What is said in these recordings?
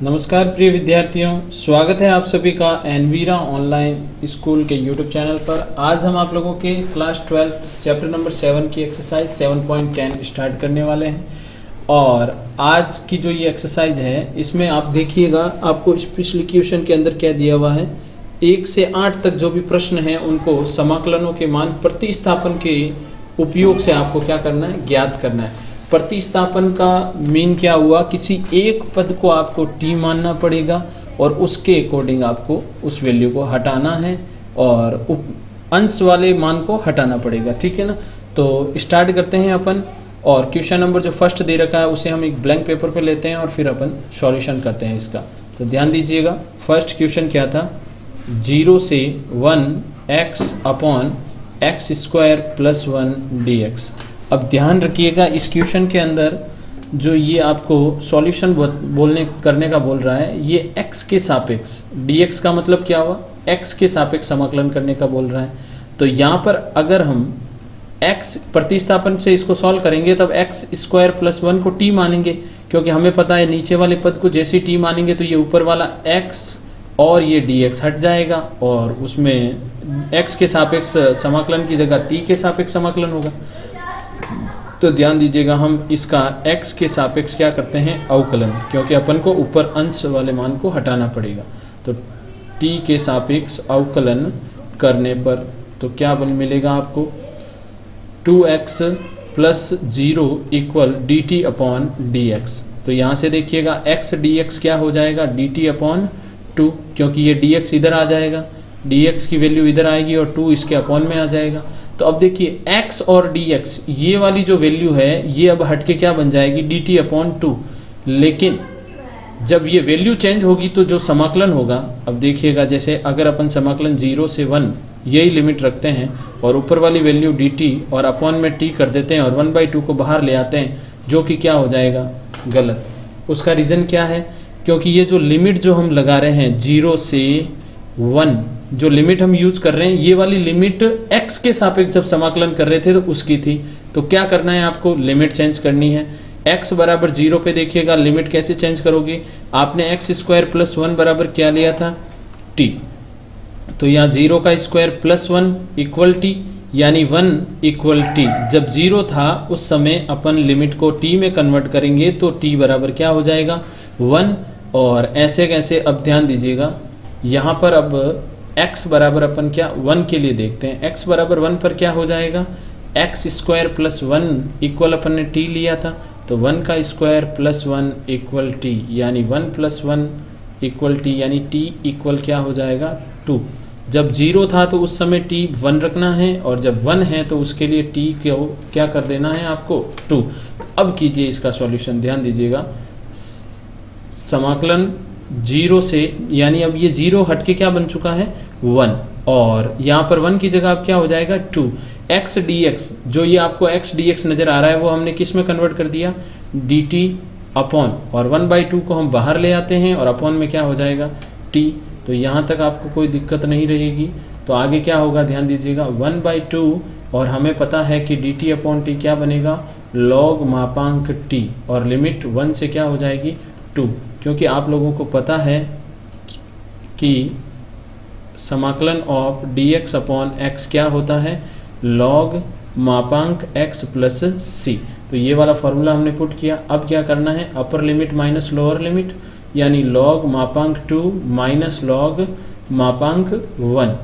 नमस्कार प्रिय विद्यार्थियों, स्वागत है आप सभी का एनवीरा ऑनलाइन स्कूल के यूट्यूब चैनल पर। आज हम आप लोगों के क्लास 12 चैप्टर नंबर 7 की एक्सरसाइज 7.10 स्टार्ट करने वाले हैं। और आज की जो ये एक्सरसाइज है इसमें आप देखिएगा, आपको पिछले क्वेश्चन के अंदर क्या दिया हुआ है, 1 से 8 तक जो भी प्रश्न हैं उनको समाकलनों के मान प्रतिस्थापन के उपयोग से आपको क्या करना है, ज्ञात करना है। प्रतिस्थापन का मीन क्या हुआ, किसी एक पद को आपको टी मानना पड़ेगा और उसके अकॉर्डिंग आपको उस वैल्यू को हटाना है और अंश वाले मान को हटाना पड़ेगा, ठीक है ना। तो स्टार्ट करते हैं अपन। और क्वेश्चन नंबर जो फर्स्ट दे रखा है उसे हम एक ब्लैंक पेपर पे लेते हैं और फिर अपन सॉल्यूशन करते हैं इसका। तो ध्यान दीजिएगा, फर्स्ट क्वेश्चन क्या था, 0 से 1 x upon x square plus 1 dx। अब ध्यान रखिएगा, इस क्वेश्चन के अंदर जो ये आपको सॉल्यूशन करने का बोल रहा है, ये x के सापेक्ष, dx का मतलब क्या हुआ, x के सापेक्ष समाकलन करने का बोल रहा है। तो यहाँ पर अगर हम x प्रतिस्थापन से इसको सॉल्व करेंगे तब एक्स स्क्वायर प्लस 1 को t मानेंगे, क्योंकि हमें पता है नीचे वाले पद को जैसे t मानेंगे तो ये ऊपर वाला x और ये dx हट जाएगा और उसमें x के सापेक्ष समाकलन की जगह t के सापेक्ष समाकलन होगा। तो ध्यान दीजिएगा, हम इसका x के सापेक्ष क्या करते हैं, अवकलन, क्योंकि अपन को ऊपर अंश वाले मान को हटाना पड़ेगा। तो t के सापेक्ष अवकलन करने पर तो क्या बन मिलेगा आपको, 2x plus 0 equal dt upon dx। तो यहाँ से देखिएगा x dx क्या हो जाएगा, dt अपॉन 2, क्योंकि ये dx इधर आ जाएगा, dx की वैल्यू इधर आएगी और 2 इसके अपॉन में आ जाएगा। तो अब देखिए x और dx ये वाली जो वैल्यू है ये अब हटके क्या बन जाएगी, dt अपॉन 2। लेकिन जब ये वैल्यू चेंज होगी तो जो समाकलन होगा, अब देखिएगा जैसे अगर अपन समाकलन 0 से 1 यही लिमिट रखते हैं और ऊपर वाली वैल्यू dt और अपॉन में t कर देते हैं और 1/2 को बाहर ले आते हैं, जो कि क्या हो जाएगा, गलत। उसका रीज़न क्या है, क्योंकि ये जो लिमिट जो हम लगा रहे हैं 0 से 1, जो लिमिट हम यूज कर रहे हैं, ये वाली लिमिट x के सापेक्ष जब समाकलन कर रहे थे तो उसकी थी। तो क्या करना है आपको, लिमिट चेंज करनी है। x बराबर 0 पे देखिएगा लिमिट कैसे चेंज करोगे, आपने एक्स स्क्वायर प्लस 1 बराबर क्या लिया था, t। तो यहाँ 0 का स्क्वायर प्लस 1 इक्वल t, यानी 1 इक्वल t। जब 0 था उस समय अपन लिमिट को t में कन्वर्ट करेंगे तो t बराबर क्या हो जाएगा, 1। और ऐसे कैसे, अब ध्यान दीजिएगा यहाँ पर अब x बराबर अपन क्या 1 के लिए देखते हैं, x बराबर 1 पर क्या हो जाएगा, एक्स स्क्वायर प्लस 1 इक्वल अपन ने t लिया था, तो 1 का स्क्वायर प्लस 1 इक्वल t, यानी 1 प्लस 1 इक्वल t, यानी t इक्वल क्या हो जाएगा, 2। जब 0 था तो उस समय t 1 रखना है और जब 1 है तो उसके लिए t को क्या कर देना है आपको, 2। अब कीजिए इसका सॉल्यूशन, ध्यान दीजिएगा, समाकलन 0 से, यानी अब ये 0 हटके क्या बन चुका है, 1, और यहाँ पर 1 की जगह अब क्या हो जाएगा, 2। x dx, जो ये आपको x dx नज़र आ रहा है वो हमने किस में कन्वर्ट कर दिया, dt अपॉन, और 1/2 को हम बाहर ले आते हैं और अपॉन में क्या हो जाएगा, t। तो यहाँ तक आपको कोई दिक्कत नहीं रहेगी। तो आगे क्या होगा, ध्यान दीजिएगा, 1/2, और हमें पता है कि dt अपॉन t क्या बनेगा, log मापांक t, और लिमिट 1 से क्या हो जाएगी, 2, क्योंकि आप लोगों को पता है कि समाकलन ऑफ dx अपॉन x क्या होता है, log मापांक x प्लस c। तो ये वाला फॉर्मूला हमने पुट किया। अब क्या करना है, upper limit minus lower limit, यानी log मापांक 2 माइनस log मापांक 1,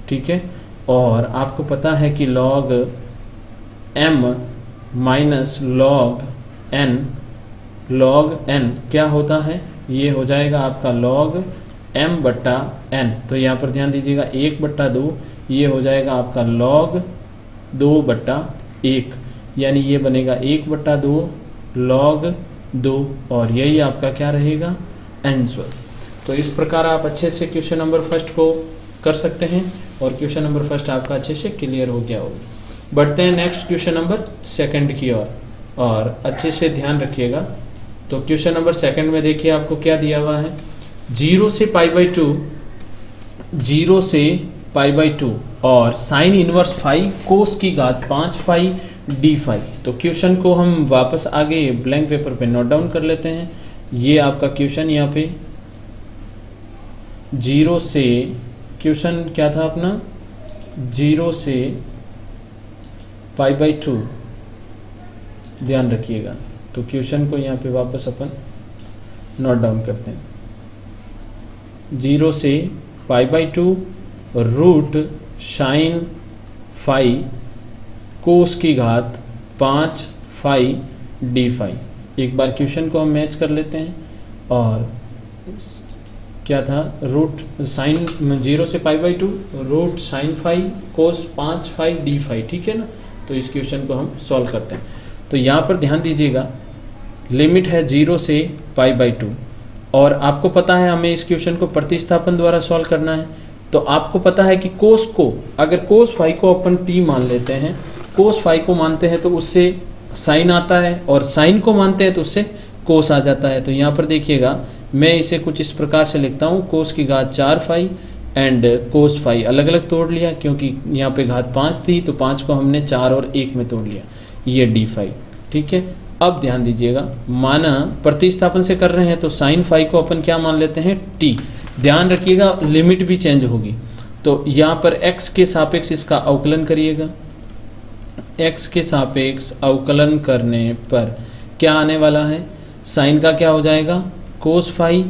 ठीक है। और आपको पता है कि log m minus log n क्या होता है, ये हो जाएगा आपका log m बट्टा n। तो यहाँ पर ध्यान दीजिएगा 1/2, ये हो जाएगा आपका log 2/1, यानी ये बनेगा 1/2 log 2, और यही आपका क्या रहेगा, आंसर। तो इस प्रकार आप अच्छे से क्वेश्चन नंबर फर्स्ट को कर सकते हैं और क्वेश्चन नंबर फर्स्ट आपका अच्छे से क्लियर हो गया होगा। बढ़ते हैं नेक्स्ट क्वेश्चन नंबर सेकंड की ओर, और अच्छे से ध्यान रखिएगा। तो क्वेश्चन नंबर सेकंड में देखिए आपको क्या दिया हुआ है, 0 से π/2, 0 से π/2 और साइन इनवर्स फाई कोस की घात 5 फाई डी फाई। तो क्वेश्चन को हम वापस आगे ब्लैंक पेपर पे नोट डाउन कर लेते हैं। ये आपका क्वेश्चन यहाँ पे 0 से, क्वेश्चन क्या था अपना, 0 से π/2, ध्यान रखिएगा। तो क्वेश्चन को यहाँ पे वापस अपन नोट डाउन करते हैं। 0 से π/2 रूट साइन फाई कोस की घात 5 फाई डी फाई। एक बार क्वेश्चन को हम मैच कर लेते हैं। और क्या था, रूट साइन 0 से π/2 रूट साइन फाई कोस 5 फाई डी फाई, ठीक है ना। तो इस क्वेश्चन को हम सॉल्व करते हैं। तो यहाँ पर ध्यान दीजिएगा, लिमिट है 0 से π/2 और आपको पता है हमें इस क्वेश्चन को प्रतिस्थापन द्वारा सॉल्व करना है। तो आपको पता है कि कोस को, अगर कोस फाई को अपन टी मान लेते हैं, कोस फाई को मानते हैं तो उससे साइन आता है, और साइन को मानते हैं तो उससे कोस आ जाता है। तो यहाँ पर देखिएगा, मैं इसे कुछ इस प्रकार से लिखता हूँ, कोस की घात 4 फाई एंड कोस फाई अलग अलग तोड़ लिया, क्योंकि यहाँ पे घात 5 थी तो 5 को हमने 4 और 1 में तोड़ लिया, ये डी फाई, ठीक है। अब ध्यान दीजिएगा, माना प्रतिस्थापन से कर रहे हैं तो साइन फाई को अपन क्या मान लेते हैं, टी। ध्यान रखिएगा लिमिट भी चेंज होगी। तो यहाँ पर x के सापेक्ष इसका अवकलन करिएगा। x के सापेक्ष अवकलन करने पर क्या आने वाला है, साइन का क्या हो जाएगा, कोस फाई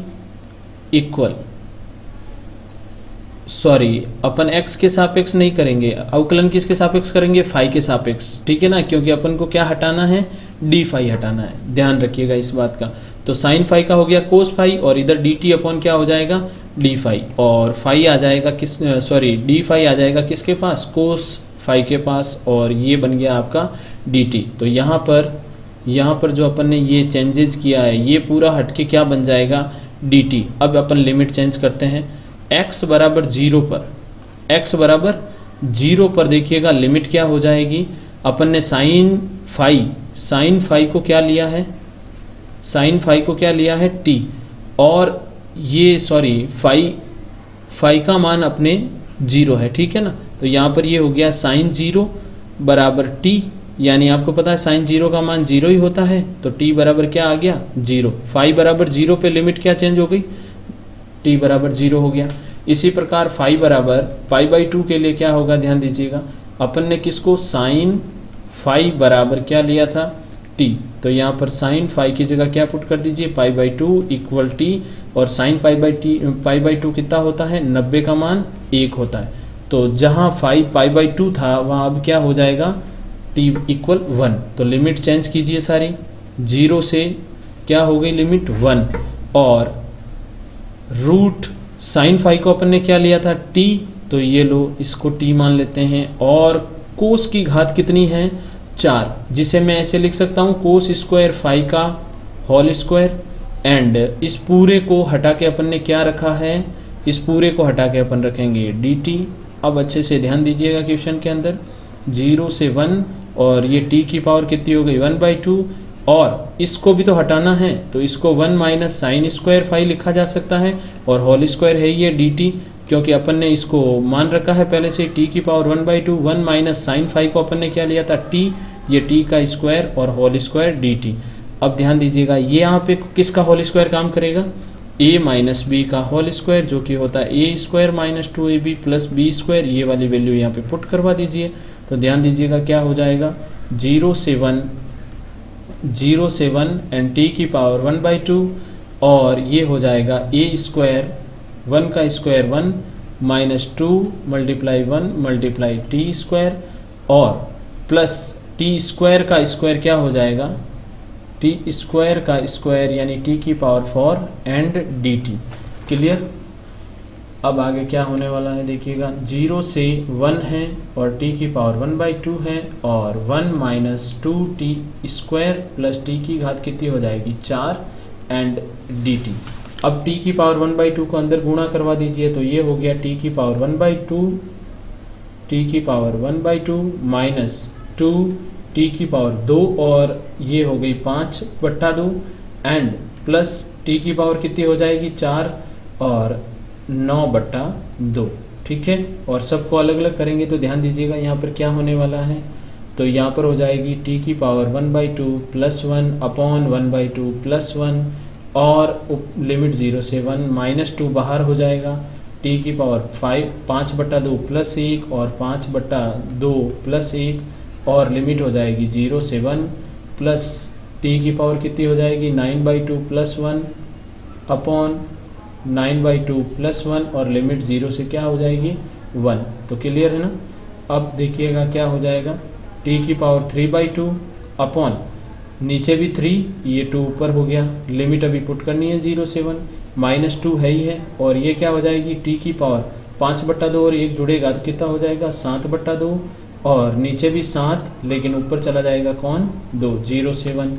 इक्वल, सॉरी अपन x के सापेक्ष नहीं करेंगे, अवकलन किसके सापेक्ष करेंगे, फाई के सापेक्ष, ठीक है ना, क्योंकि अपन को क्या हटाना है, डी फाई हटाना है। ध्यान रखिएगा इस बात का। तो साइन फाई का हो गया कोस फाई, और इधर डी टी अपॉन क्या हो जाएगा, डी फाई, और फाई आ जाएगा किस, सॉरी डी फाई आ जाएगा किसके पास, कोस फाई के पास, और ये बन गया आपका डी टी। तो यहाँ पर जो अपन ने ये चेंजेस किया है, ये पूरा हटके क्या बन जाएगा, डी टी। अब अपन लिमिट चेंज करते हैं, x बराबर 0 पर, x बराबर 0 पर देखिएगा लिमिट क्या हो जाएगी, अपन ने साइन फाई को क्या लिया है, साइन फाई को क्या लिया है, t, और ये सॉरी फाई का मान अपने 0 है, ठीक है ना। तो यहाँ पर ये हो गया साइन 0 बराबर t, यानी आपको पता है साइन 0 का मान 0 ही होता है, तो t बराबर क्या आ गया, 0। फाई बराबर 0 पे लिमिट क्या चेंज हो गई, t बराबर 0 हो गया। इसी प्रकार फाई बराबर π/2 के लिए क्या होगा, ध्यान दीजिएगा, अपन ने किसको, साइन फाई बराबर क्या लिया था, t। तो यहाँ पर साइन फाई की जगह क्या पुट कर दीजिए, π/2 इक्वल t, और साइन π/2 कितना होता है, 90 का मान 1 होता है। तो जहाँ फाई π/2 था वहाँ अब क्या हो जाएगा, t इक्वल 1। तो लिमिट चेंज कीजिए सारी, 0 से क्या हो गई लिमिट 1, और रूट साइन फाई को अपन ने क्या लिया था, t, तो ये लो इसको t मान लेते हैं, और कोस की घात कितनी है, 4, जिसे मैं ऐसे लिख सकता हूँ, कोस स्क्वायर फाई का होल स्क्वायर, एंड इस पूरे को हटा के अपन ने क्या रखा है, इस पूरे को हटा के अपन रखेंगे dt। अब अच्छे से ध्यान दीजिएगा क्वेश्चन के अंदर, 0 से 1, और ये t की पावर कितनी हो गई, 1/2, और इसको भी तो हटाना है, तो इसको 1 माइनस साइन स्क्वायर फाई लिखा जा सकता है, और होल स्क्वायर है ये dt, क्योंकि अपन ने इसको मान रखा है पहले से t की पावर 1/2, 1 माइनस साइन फाई को अपन ने क्या लिया था, t, ये t का स्क्वायर और होल स्क्वायर dt। अब ध्यान दीजिएगा, ये यहाँ पे किसका होल स्क्वायर काम करेगा, a माइनस बी का होल स्क्वायर, जो कि होता है a square minus 2ab plus B square. ये वाली वैल्यू यहाँ पे पुट करवा दीजिए। तो ध्यान दीजिएगा क्या हो जाएगा, 0 से 1 एंड t की पावर 1/2, और ये हो जाएगा a स्क्वायर, 1 का square 1 minus 2 multiply 1 multiply T square, और प्लस टी स्क्वायर का स्क्वायर क्या हो जाएगा, टी स्क्वायर का स्क्वायर यानी t की पावर 4 एंड dt। क्लियर। अब आगे क्या होने वाला है देखिएगा, 0 से 1 है और t की पावर 1/2 है, और 1 minus 2t square plus t की घात कितनी हो जाएगी, 4 एंड dt। अब t की पावर 1/2 को अंदर गुणा करवा दीजिए, तो ये हो गया t की पावर 1/2 माइनस 2 t की पावर 2, और ये हो गई 5/2 एंड प्लस t की पावर कितनी हो जाएगी, 4 और 9/2। ठीक है, और सबको अलग अलग करेंगे तो ध्यान दीजिएगा यहाँ पर क्या होने वाला है, तो यहाँ पर हो जाएगी t की पावर 1/2 प्लस 1 अपॉन 1/2 प्लस 1 और लिमिट 0 से 1, -2 बाहर हो जाएगा, टी की पावर 5/2 प्लस 1 और 5/2 प्लस 1 और लिमिट हो जाएगी 0 से 1 प्लस टी की पावर कितनी हो जाएगी 9/2 प्लस 1 अपॉन 9/2 प्लस 1 और लिमिट 0 से क्या हो जाएगी 1। तो क्लियर है ना। अब देखिएगा क्या हो जाएगा, टी की पावर 3/2 अपॉन नीचे भी 3, ये 2 ऊपर हो गया, लिमिट अभी पुट करनी है 0 से 1, -2 है ही है और ये क्या हो जाएगी टी की पावर 5/2 और 1 जुड़ेगा तो कितना हो जाएगा 7/2 और नीचे भी 7 लेकिन ऊपर चला जाएगा कौन 2, 0 से 1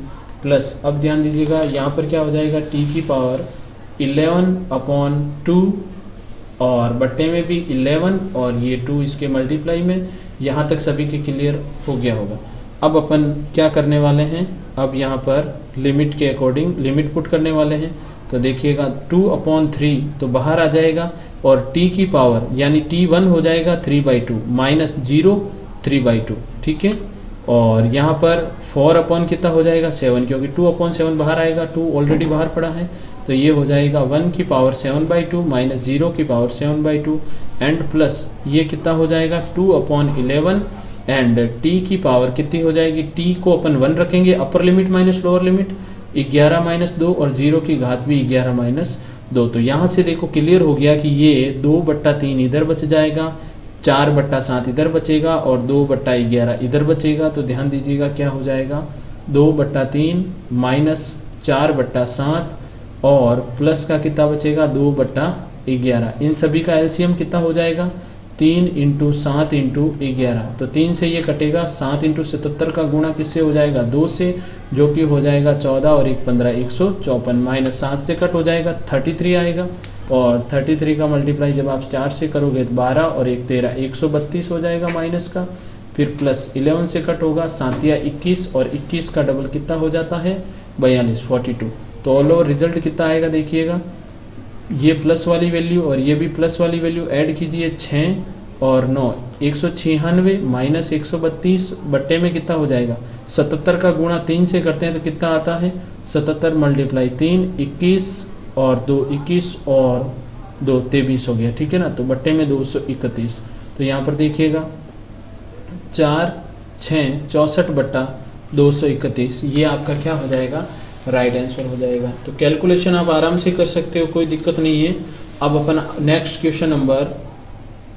प्लस। अब ध्यान दीजिएगा यहाँ पर क्या हो जाएगा टी की पावर 11/2 और बट्टे में भी 11 और ये 2 इसके मल्टीप्लाई में। यहाँ तक सभी के क्लियर हो गया होगा। अब अपन क्या करने वाले हैं, अब यहाँ पर लिमिट के अकॉर्डिंग लिमिट पुट करने वाले हैं। तो देखिएगा 2/3 तो बाहर आ जाएगा और t की पावर यानी t1 हो जाएगा 3/2 -0 3/2, ठीक है। और यहाँ पर 4 कितना हो जाएगा 7, क्योंकि 2/7 बाहर आएगा, 2 ऑलरेडी बाहर पड़ा है, तो ये हो जाएगा 1 की पावर 7/2 -0 की पावर 7/2 एंड प्लस ये कितना हो जाएगा 2/11 एंड t की पावर कितनी हो जाएगी, t को अपन 1 रखेंगे, upper limit minus lower limit 11 - 2 और 0 की घात भी 11 - 2। तो यहाँ से देखो क्लियर हो गया कि ये 2/3 इधर बच जाएगा, 4/7 इधर बचेगा और 2/11 इधर बचेगा। तो ध्यान दीजिएगा क्या हो जाएगा 2/3 -4/7 और प्लस का कितना बचेगा 2/11। इन सभी का एलसीएम कितना हो जाएगा 3 × 7 × 11। तो 3 से ये कटेगा, 7 × 77 का गुणा किससे हो जाएगा 2 से, जो कि हो जाएगा 14 और 1 15 154 -7 से कट हो जाएगा 33 आएगा और 33 का मल्टीप्लाई जब आप 4 से करोगे तो 12 और 1 13 132 हो जाएगा माइनस का, फिर प्लस 11 से कट होगा 7 या 21 और 21 का डबल कितना हो जाता है 42 42। तो ऑल ओवर रिजल्ट कितना आएगा देखिएगा, ये प्लस वाली वैल्यू और ये भी प्लस वाली वैल्यू ऐड कीजिए 6 और 9 196 - 132 बट्टे में कितना हो जाएगा 77 का गुणा 3 से करते हैं तो कितना आता है 77 × 3 21 और 2 21 और 2 23 हो गया, ठीक है ना। तो बट्टे में 231। तो यहाँ पर देखिएगा 4 6 64/231 ये आपका क्या हो जाएगा राइट आंसर हो जाएगा। तो कैलकुलेशन आप आराम से कर सकते हो, कोई दिक्कत नहीं है। अब अपन नेक्स्ट क्वेश्चन नंबर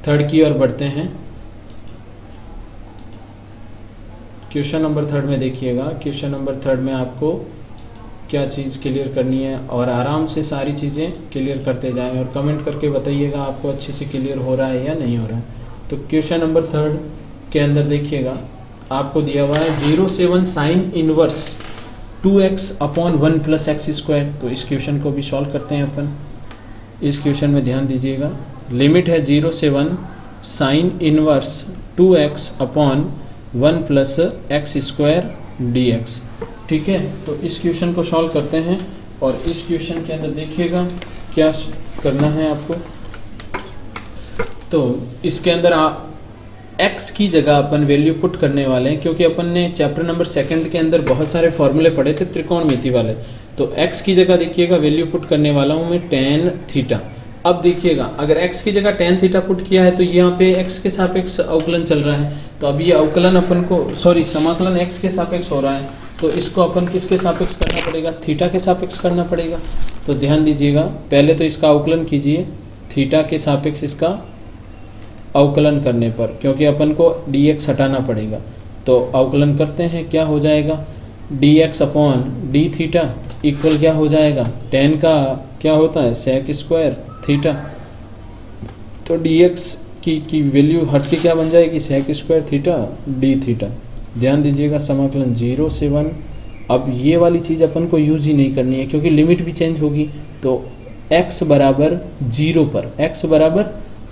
3 की ओर बढ़ते हैं। क्वेश्चन नंबर 3 में देखिएगा, क्वेश्चन नंबर 3 में आपको क्या चीज़ क्लियर करनी है और आराम से सारी चीज़ें क्लियर करते जाएं और कमेंट करके बताइएगा आपको अच्छे से क्लियर हो रहा है या नहीं हो रहा है। तो क्वेश्चन नंबर 3 के अंदर देखिएगा आपको दिया हुआ है 0 से 1 साइन इनवर्स 2x/1 + x²। तो इस क्वेश्चन को भी सॉल्व करते हैं अपन। इस क्वेश्चन में ध्यान दीजिएगा, लिमिट है 0 से 1 sine inverse 2x/1 + x² dx, ठीक है। तो इस क्वेश्चन को सॉल्व करते हैं और इस क्वेश्चन के अंदर देखिएगा क्या करना है आपको। तो इसके अंदर x की जगह अपन वैल्यू पुट करने वाले हैं, क्योंकि अपन ने चैप्टर नंबर 2 के अंदर बहुत सारे फॉर्मूले पढ़े थे त्रिकोणमिति वाले। तो x की जगह देखिएगा वैल्यू पुट करने वाला हूँ मैं tan थीटा। अब देखिएगा अगर x की जगह tan थीटा पुट किया है तो यहाँ पे x के सापेक्ष अवकलन चल रहा है, तो अभी ये अवकलन अपन को समाकलन x के सापेक्ष हो रहा है, तो इसको अपन किसके सापेक्ष करना पड़ेगा थीटा के सापेक्ष करना पड़ेगा। तो ध्यान दीजिएगा पहले तो इसका अवकलन कीजिए थीटा के सापेक्ष इसका अवकलन करने पर, क्योंकि अपन को dx हटाना पड़ेगा। तो अवकलन करते हैं, क्या हो जाएगा dx/d थीटा इक्वल क्या हो जाएगा tan का क्या होता है sec² थीटा। तो dx की वैल्यू हट के क्या बन जाएगी sec² थीटा d थीटा। ध्यान दीजिएगा समाकलन 0 से 1। अब ये वाली चीज़ अपन को यूज ही नहीं करनी है क्योंकि लिमिट भी चेंज होगी। तो x बराबर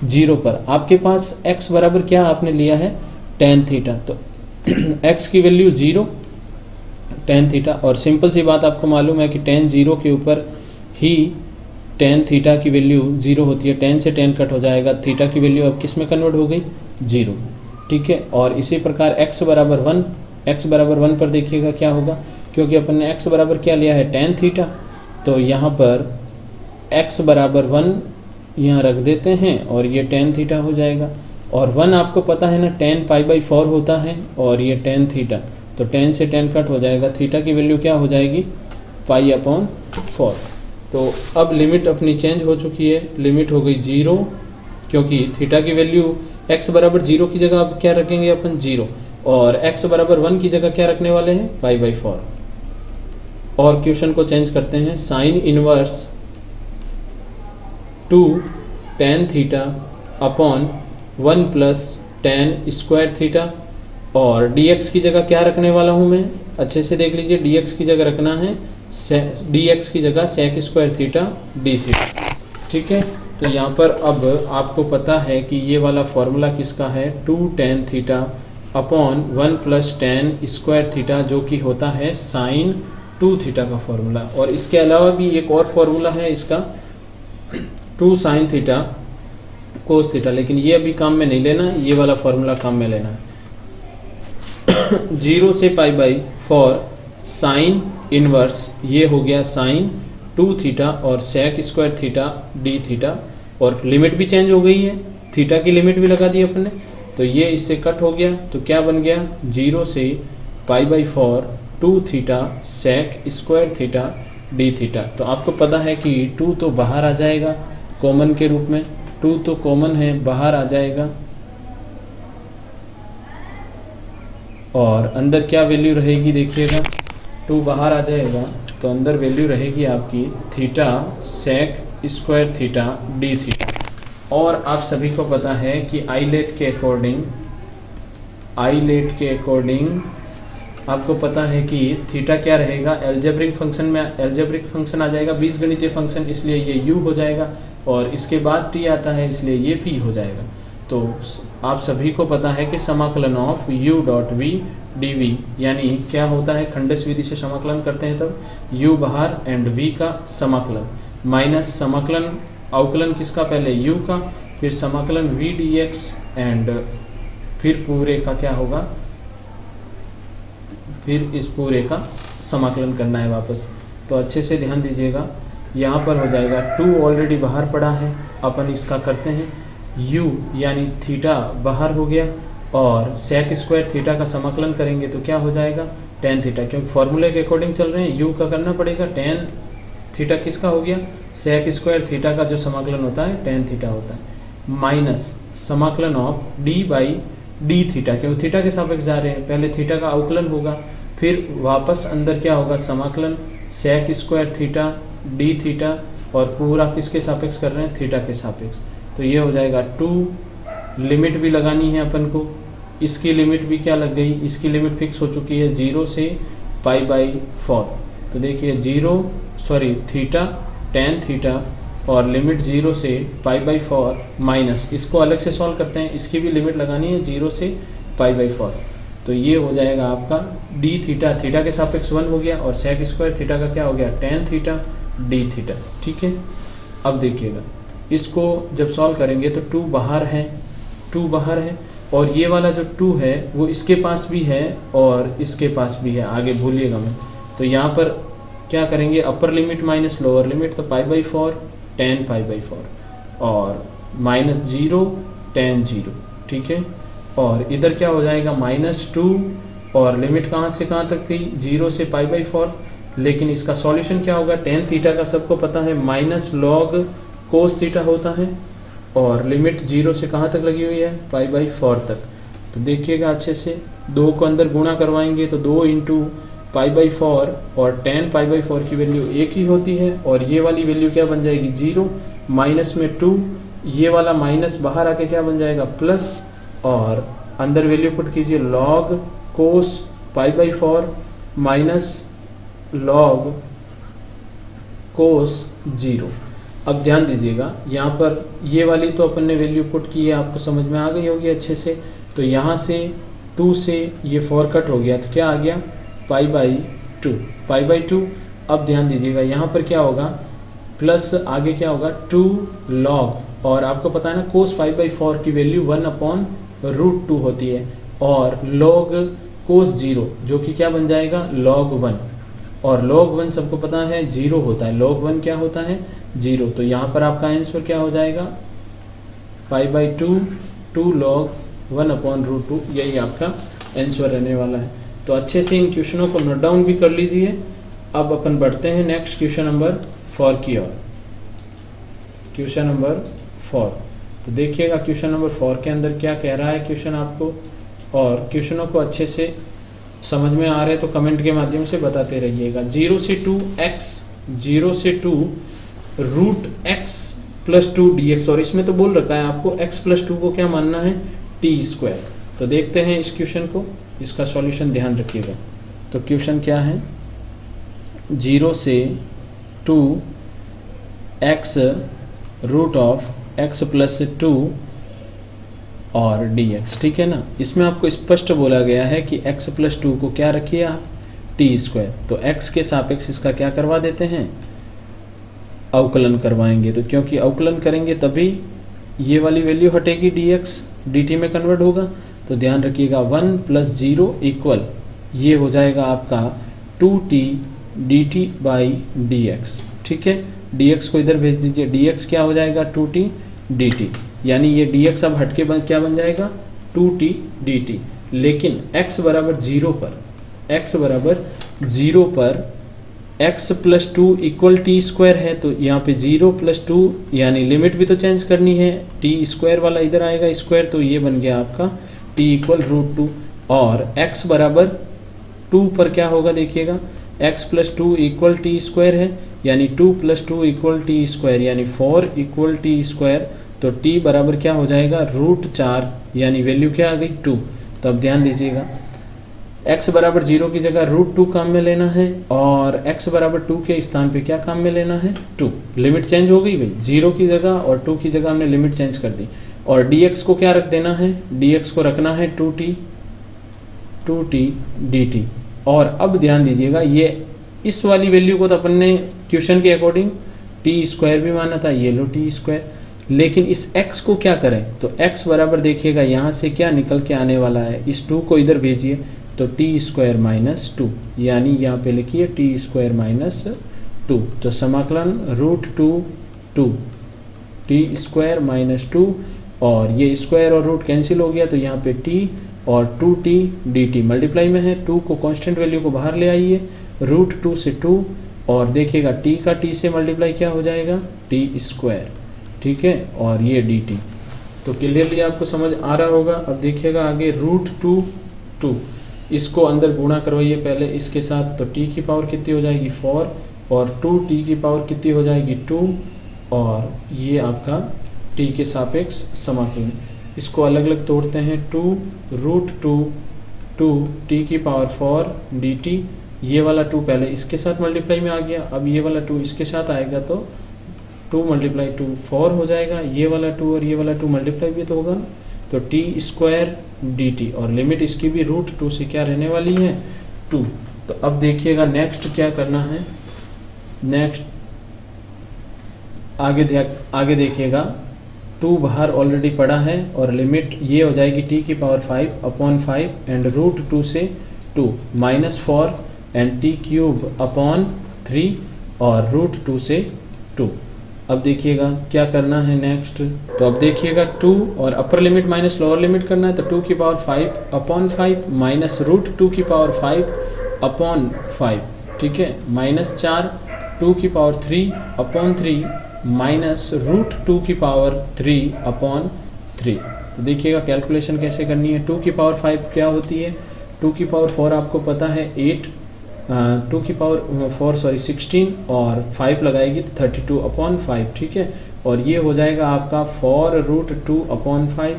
0 पर आपके पास x बराबर क्या आपने लिया है tan थीटा। तो x की वैल्यू 0 tan थीटा, और सिंपल सी बात आपको मालूम है कि tan 0 के ऊपर ही tan थीटा की वैल्यू 0 होती है। tan से tan कट हो जाएगा, थीटा की वैल्यू अब किस में कन्वर्ट हो गई 0, ठीक है। और इसी प्रकार x बराबर 1 पर देखिएगा क्या होगा, क्योंकि अपन ने x बराबर क्या लिया है tan थीटा। तो यहाँ पर x बराबर 1 यहाँ रख देते हैं और ये tan थीटा हो जाएगा। और 1 आपको पता है ना tan π/4 होता है और ये tan थीटा, तो tan से tan कट हो जाएगा, थीटा की वैल्यू क्या हो जाएगी π/4। तो अब लिमिट अपनी चेंज हो चुकी है, लिमिट हो गई 0, क्योंकि थीटा की वैल्यू x बराबर 0 की जगह अब क्या रखेंगे अपन 0, और x बराबर 1 की जगह क्या रखने वाले हैं π/4। और क्वेश्चन को चेंज करते हैं, sine inverse 2 tan theta upon 1 plus tan square theta, और dx की जगह क्या रखने वाला हूँ मैं, अच्छे से देख लीजिए, dx की जगह रखना है dx की जगह sec square theta d theta. ठीक है, तो यहाँ पर अब आपको पता है कि ये वाला फॉर्मूला किसका है, 2 tan theta upon 1 plus tan square theta, जो कि होता है साइन 2 थीटा का फॉर्मूला। और इसके अलावा भी एक और फॉर्मूला है इसका 2 साइन थीटा कोस थीटा, लेकिन ये अभी काम में नहीं लेना, ये वाला फॉर्मूला काम में लेना है। 0 से π/4 साइन इनवर्स, ये हो गया साइन 2 थीटा और sec square theta d theta, और लिमिट भी चेंज हो गई है, थीटा की लिमिट भी लगा दी अपन ने, तो ये इससे कट हो गया, तो क्या बन गया 0 से π/4 2 theta sec square theta d theta. तो आपको पता है कि 2 तो बाहर आ जाएगा कॉमन के रूप में, 2 तो कॉमन है बाहर आ जाएगा, और अंदर क्या वैल्यू रहेगी देखिएगा, 2 बाहर आ जाएगा तो अंदर वैल्यू रहेगी आपकी theta sec square theta d theta. और आप सभी को पता है कि आईलेट के अकॉर्डिंग आपको पता है कि थीटा क्या रहेगा, एल्जेब्रिक फंक्शन में एल्जेब्रिक फंक्शन आ जाएगा, बीजगणितीय फंक्शन, इसलिए ये u हो जाएगा, और इसके बाद t आता है इसलिए ये v हो जाएगा। तो आप सभी को पता है कि समाकलन of u dot v dv, यानी क्या होता है, खंडस विधि से समाकलन करते हैं तब u बाहर एंड v का समाकलन माइनस समाकलन अवकलन किसका, पहले u का, फिर समाकलन v dx एंड फिर पूरे का क्या होगा, फिर इस पूरे का समाकलन करना है वापस। तो अच्छे से ध्यान दीजिएगा, यहाँ पर हो जाएगा 2 ऑलरेडी बाहर पड़ा है, अपन इसका करते हैं u यानी थीटा बाहर हो गया, और सेक स्क्वायर थीटा का समाकलन करेंगे तो क्या हो जाएगा tan थीटा, क्योंकि फॉर्मूले के अकॉर्डिंग चल रहे हैं, u का करना पड़ेगा, tan थीटा किसका हो गया, सेक स्क्वायर थीटा का जो समाकलन होता है tan थीटा होता है, माइनस समाकलन ऑफ d/d थीटा, क्योंकि थीटा के सापेक्ष जा रहे हैं, पहले थीटा का अवकलन होगा, फिर वापस अंदर क्या होगा समाकलन sec square theta d theta, और पूरा किसके सापेक्ष कर रहे हैं, थीटा के सापेक्ष। तो ये हो जाएगा 2, लिमिट भी लगानी है अपन को, इसकी लिमिट भी क्या लग गई, इसकी लिमिट फिक्स हो चुकी है 0 से π/4। तो देखिए थीटा tan थीटा और लिमिट 0 से π/4 माइनस, इसको अलग से सॉल्व करते हैं, इसकी भी लिमिट लगानी है 0 से π/4। तो ये हो जाएगा आपका d थीटा, थीटा के सापेक्ष 1 हो गया, और सेक स्क्वायर थीटा का क्या हो गया tan थीटा d थीटा। ठीक है, अब देखिएगा इसको जब सॉल्व करेंगे तो 2 बाहर है, और ये वाला जो 2 है वो इसके पास भी है और इसके पास भी है, आगे भूलिएगा मैं। तो यहाँ पर क्या करेंगे, upper limit minus lower limit, तो π/4 tan π/4 और माइनस 0 tan 0। ठीक है, और इधर क्या हो जाएगा -2, और लिमिट कहाँ से कहाँ तक थी 0 से π/4, लेकिन इसका सॉल्यूशन क्या होगा, tan थीटा का सबको पता है माइनस लॉग कोस थीटा होता है, और लिमिट 0 से कहाँ तक लगी हुई है π/4 तक। तो देखिएगा अच्छे से, 2 को अंदर गुणा करवाएंगे तो 2 × π/4 और tan π/4 की वैल्यू 1 ही होती है, और ये वाली वैल्यू क्या बन जाएगी 0, माइनस में 2, ये वाला माइनस बाहर आके क्या बन जाएगा प्लस, और अंदर वैल्यू पुट कीजिए लॉग कोस π/4 माइनस लॉग कोस 0। अब ध्यान दीजिएगा, यहाँ पर ये वाली तो अपन ने वैल्यू पुट की है, आपको समझ में आ गई होगी अच्छे से। तो यहाँ से 2 से ये 4 कट हो गया, तो क्या आ गया π/2। अब ध्यान दीजिएगा, यहाँ पर क्या होगा प्लस, आगे क्या होगा 2 log, और आपको पता है ना कोस π/4 की वैल्यू 1/√2 होती है, और log कोस 0 जो कि क्या बन जाएगा log 1। और log 1 सबको पता है 0 होता है, log 1 क्या होता है 0। तो यहाँ पर आपका आंसर क्या हो जाएगा π/2 2 log 1/√2, यही आपका आंसर रहने वाला है। तो अच्छे से इन क्वेश्चनों को नोट डाउन भी कर लीजिए। अब अपन बढ़ते हैं नेक्स्ट क्वेश्चन नंबर 4 की ओर। क्वेश्चन नंबर 4, तो देखिएगा क्वेश्चन नंबर 4 के अंदर क्या कह रहा है क्वेश्चन आपको, और क्वेश्चनों को अच्छे से समझ में आ रहे तो कमेंट के माध्यम से बताते रहिएगा। 0 से 2 √x + 2 dx, और इसमें तो बोल रखा है आपको x + 2 को क्या मानना है t²। तो देखते हैं इस क्वेश्चन को, इसका सॉल्यूशन ध्यान रखिएगा। तो क्वेश्चन क्या है, 0 से 2 x √x + 2 और dx, ठीक है ना। इसमें आपको स्पष्ट बोला गया है कि x + 2 को क्या रखिए आप t²। तो x के सापेक्ष इसका क्या करवा देते हैं, अवकलन करवाएंगे। तो क्योंकि अवकलन करेंगे तभी ये वाली वैल्यू हटेगी, dx dt में कन्वर्ट होगा। तो ध्यान रखिएगा 1 + 0 इक्वल ये हो जाएगा आपका 2t dt/dx, ठीक है। dx को इधर भेज दीजिए, dx क्या हो जाएगा 2t dt, यानी ये dx अब हटके क्या बन जाएगा 2t dt। लेकिन x बराबर 0 पर x + 2 = t² है। तो यहाँ पे 0 + 2 यानी लिमिट भी तो चेंज करनी है, t² वाला इधर आएगा स्क्वायर, तो ये बन गया आपका t = √2। और x बराबर 2 पर क्या होगा देखिएगा, x + 2 = t² है, यानी 2 + 2 = t², यानी 4 = t²। तो t बराबर क्या हो जाएगा √4, यानी वैल्यू क्या आ गई 2। तो अब ध्यान दीजिएगा, x बराबर 0 की जगह √2 काम में लेना है, और x बराबर 2 के स्थान पे क्या काम में लेना है 2। लिमिट चेंज हो गई भाई, 0 की जगह और 2 की जगह हमने लिमिट चेंज कर दी। और dx को क्या रख देना है, dx को रखना है 2t dt। और अब ध्यान दीजिएगा, ये इस वाली वैल्यू को तो अपन ने क्वेश्चन के अकॉर्डिंग t² भी माना था, ये लो t²। लेकिन इस x को क्या करें, तो x बराबर देखिएगा यहाँ से क्या निकल के आने वाला है, इस 2 को इधर भेजिए तो t² - 2, यानी यहाँ पे लिखिए t² - 2। तो समाकलन √2 t² - 2, और ये स्क्वायर और रूट कैंसिल हो गया, तो यहाँ पे t और 2t dt मल्टीप्लाई में है। 2 को कांस्टेंट वैल्यू को बाहर ले आइए, √2 से 2, और देखिएगा t का t से मल्टीप्लाई क्या हो जाएगा t², ठीक है, और ये dt। तो क्लियरली आपको समझ आ रहा होगा। अब देखिएगा आगे √2, इसको अंदर गुणा करवाइए पहले इसके साथ, तो t की पावर कितनी हो जाएगी 4, और 2t की पावर कितनी हो जाएगी 2, और ये आपका t के सापेक्ष समाकलन। इसको अलग अलग तोड़ते हैं, 2 t की पावर 4 dt, ये वाला 2 पहले इसके साथ मल्टीप्लाई में आ गया, अब ये वाला 2 इसके साथ आएगा तो 2 × 2 4 हो जाएगा, ये वाला 2 और ये वाला 2 मल्टीप्लाई भी तो होगा, तो t² dt, और लिमिट इसकी भी √2 से क्या रहने वाली है 2। तो अब देखिएगा नेक्स्ट क्या करना है, नेक्स्ट आगे देखिएगा 2 बाहर ऑलरेडी पड़ा है, और लिमिट ये हो जाएगी t की पावर 5/5 एंड √2 से 2 -4 एंड t³ 3 और √2 से 2। अब देखिएगा क्या करना है नेक्स्ट, तो अब देखिएगा 2 और upper limit minus lower limit करना है, तो 2 की पावर 5/5 माइनस √2 की पावर 5/5, ठीक है, -4 2 की पावर 3/3 माइनस √2 की पावर 3/3। तो देखिएगा कैलकुलेशन कैसे करनी है। 2 की पावर 5 क्या होती है, 2 की पावर 4 आपको पता है 8, 2 की पावर 4 16, और 5 लगाएगी तो 32/5, ठीक है। और ये हो जाएगा आपका 4√2/5,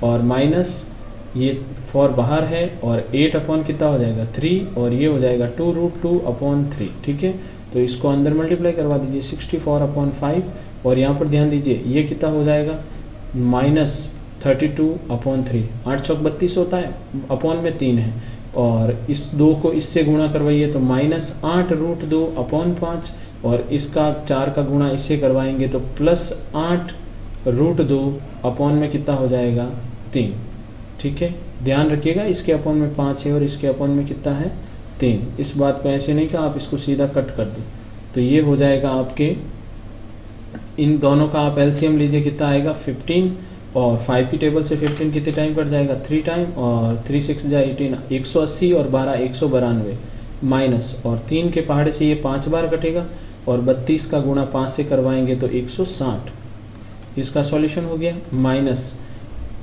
और माइनस ये 4 बाहर है, और 8 कितना हो जाएगा 3, और ये हो जाएगा 2√2/3, ठीक है। तो इसको अंदर मल्टीप्लाई करवा दीजिए 64/5, और यहाँ पर ध्यान दीजिए ये कितना हो जाएगा -32/3, 8 चौक 32 होता है, अपॉन में 3 है, और इस 2 को इससे गुणा करवाइए तो -8√2/5, और इसका 4 का गुणा इससे करवाएंगे तो +8√2 अपॉन में कितना हो जाएगा 3, ठीक है। ध्यान रखिएगा इसके अपॉन में 5 है और इसके अपॉन में कितना है 3। इस बात को ऐसे नहीं कि आप इसको सीधा कट कर दें, तो ये हो जाएगा आपके, इन दोनों का आप एलसीएम लीजिए कितना आएगा 15, और 5 की टेबल से 15 कितने टाइम कट जाएगा 3 टाइम, और 3 6 जा 18 180, और 12 192 माइनस, और 3 के पहाड़े से ये 5 बार कटेगा, और 32 का गुणा 5 से करवाएंगे तो 160। इसका सॉल्यूशन हो गया। माइनस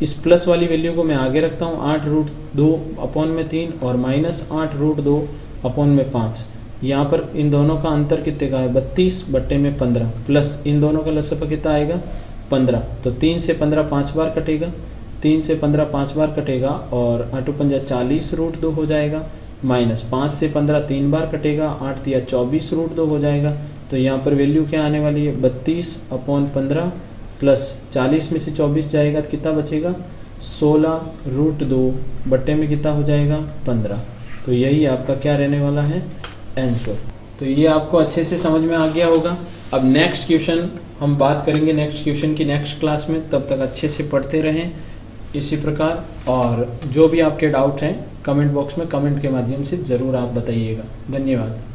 इस प्लस वाली वैल्यू को मैं आगे रखता हूँ, 8√2/3 और माइनस 8√2/5। यहाँ पर इन दोनों का अंतर कितने का है 32/15, प्लस इन दोनों का लसअ कितना आएगा 15। तो 3 से 15 5 बार कटेगा, 3 से 15 5 बार कटेगा, और 8 पंजा 40√2 हो जाएगा, माइनस 5 से 15 3 बार कटेगा, 8 तिया 24√2 हो जाएगा। तो यहाँ पर वैल्यू क्या आने वाली है 32/15 प्लस 40 में से 24 जाएगा तो कितना बचेगा 16√2 बट्टे में कितना हो जाएगा 15। तो यही आपका क्या रहने वाला है आंसर। तो ये आपको अच्छे से समझ में आ गया होगा। अब नेक्स्ट क्वेश्चन हम बात करेंगे नेक्स्ट क्वेश्चन की नेक्स्ट क्लास में, तब तक अच्छे से पढ़ते रहें इसी प्रकार। और जो भी आपके डाउट हैं कमेंट बॉक्स में कमेंट के माध्यम से ज़रूर आप बताइएगा। धन्यवाद।